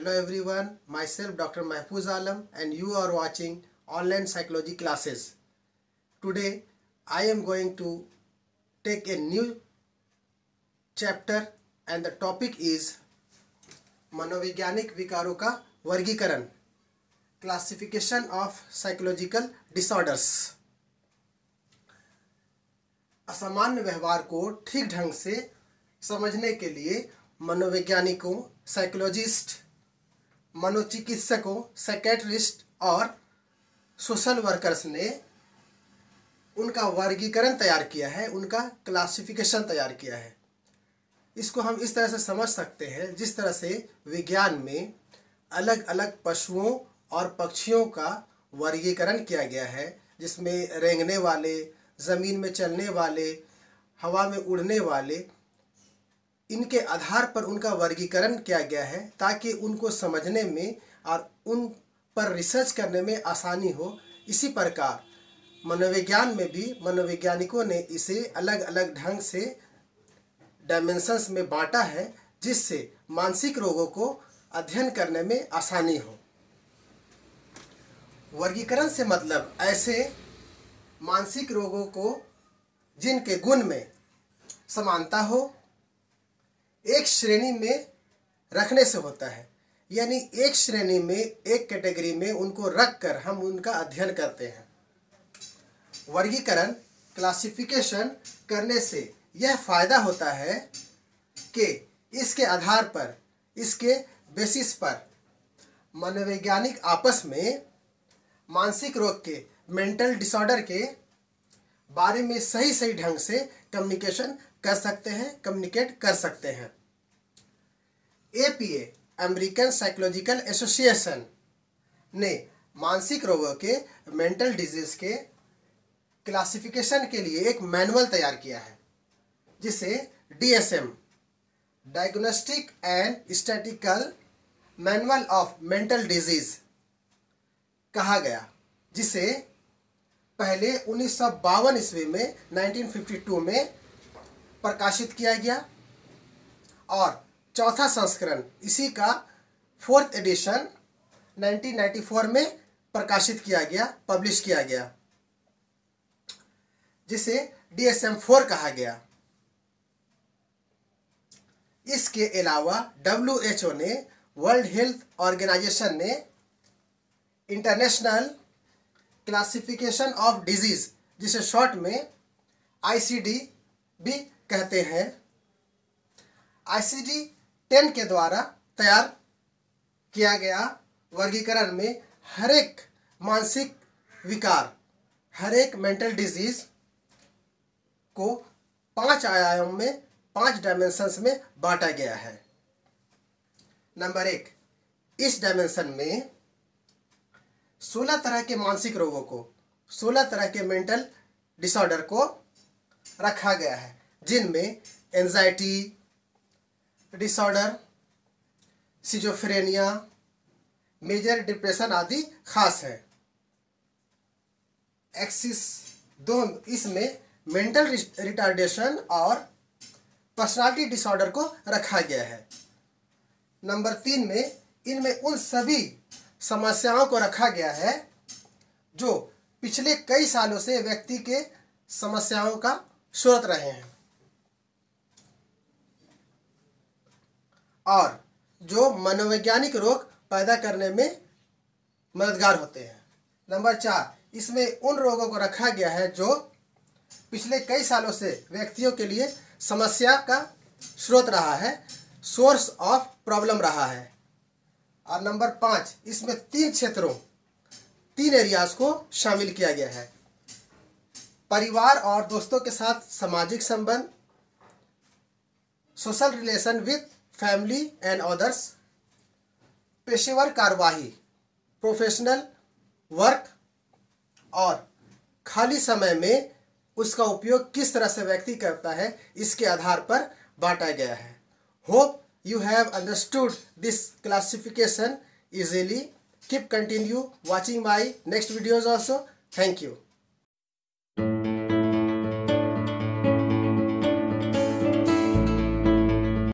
Hello everyone, myself Dr. Mahfuz Alam and you are watching online psychology classes. Today I am going to take a new chapter and the topic is मनोवैज्ञानिक विकारों का वर्गीकरण, classification of psychological disorders. असामान्य व्यवहार को ठीक ढंग से समझने के लिए मनोवैज्ञानिकों, साइकोलॉजिस्ट, मनोचिकित्सकों, साइकेट्रिस्ट और सोशल वर्कर्स ने उनका वर्गीकरण तैयार किया है, उनका क्लासिफिकेशन तैयार किया है। इसको हम इस तरह से समझ सकते हैं जिस तरह से विज्ञान में अलग अलग पशुओं और पक्षियों का वर्गीकरण किया गया है, जिसमें रेंगने वाले, ज़मीन में चलने वाले, हवा में उड़ने वाले, इनके आधार पर उनका वर्गीकरण किया गया है ताकि उनको समझने में और उन पर रिसर्च करने में आसानी हो। इसी प्रकार मनोविज्ञान में भी मनोवैज्ञानिकों ने इसे अलग अलग ढंग से डायमेंशंस में बांटा है, जिससे मानसिक रोगों को अध्ययन करने में आसानी हो। वर्गीकरण से मतलब ऐसे मानसिक रोगों को जिनके गुण में समानता हो, एक श्रेणी में रखने से होता है, यानी एक श्रेणी में, एक कैटेगरी में उनको रखकर हम उनका अध्ययन करते हैं। वर्गीकरण, क्लासिफिकेशन करने से यह फायदा होता है कि इसके आधार पर, इसके बेसिस पर मनोवैज्ञानिक आपस में मानसिक रोग के, मेंटल डिसऑर्डर के बारे में सही ढंग से कम्युनिकेशन कर सकते हैं, कम्युनिकेट कर सकते हैं। APA, अमेरिकन साइकोलॉजिकल एसोसिएशन ने मानसिक रोगों के, मेंटल डिजीज के क्लासिफिकेशन के लिए एक मैनुअल तैयार किया है, जिसे DSM, diagnostic and statistical manual of mental disease कहा गया, जिसे पहले 1952 ईस्वी में 1952 में प्रकाशित किया गया और चौथा संस्करण इसी का 4th एडिशन 1994 में प्रकाशित किया गया, पब्लिश किया गया, जिसे DSM-4 कहा गया। इसके अलावा WHO ने, वर्ल्ड हेल्थ ऑर्गेनाइजेशन ने इंटरनेशनल क्लासिफिकेशन ऑफ डिजीज, जिसे शॉर्ट में ICD भी कहते हैं, ICD-10 के द्वारा तैयार किया गया वर्गीकरण में हर एक मानसिक विकार, हर एक मेंटल डिजीज को 5 आयाम में, 5 डायमेंशंस में बांटा गया है। नंबर 1, इस डायमेंशन में 16 तरह के मानसिक रोगों को, 16 तरह के मेंटल डिसऑर्डर को रखा गया है, जिनमें anxiety disorder, schizophrenia, major depression आदि खास है। एक्सिस 2, इसमें मेंटल रिटार्डेशन और पर्सनालिटी डिसऑर्डर को रखा गया है। नंबर 3 में इनमें उन सभी समस्याओं को रखा गया है जो पिछले कई सालों से व्यक्ति के समस्याओं का स्रोत रहे हैं और जो मनोवैज्ञानिक रोग पैदा करने में मददगार होते हैं। नंबर 4, इसमें उन रोगों को रखा गया है जो पिछले कई सालों से व्यक्तियों के लिए समस्या का स्रोत रहा है, सोर्स ऑफ प्रॉब्लम रहा है। और नंबर 5, इसमें 3 क्षेत्रों, 3 एरियाज को शामिल किया गया है: परिवार और दोस्तों के साथ सामाजिक संबंध, social relation with family and others, पेशेवर कार्यवाही, प्रोफेशनल वर्क, और खाली समय में उसका उपयोग किस तरह से व्यक्ति करता है, इसके आधार पर बांटा गया है। Hope you have understood this classification easily. Keep continue watching my next videos also. Thank you.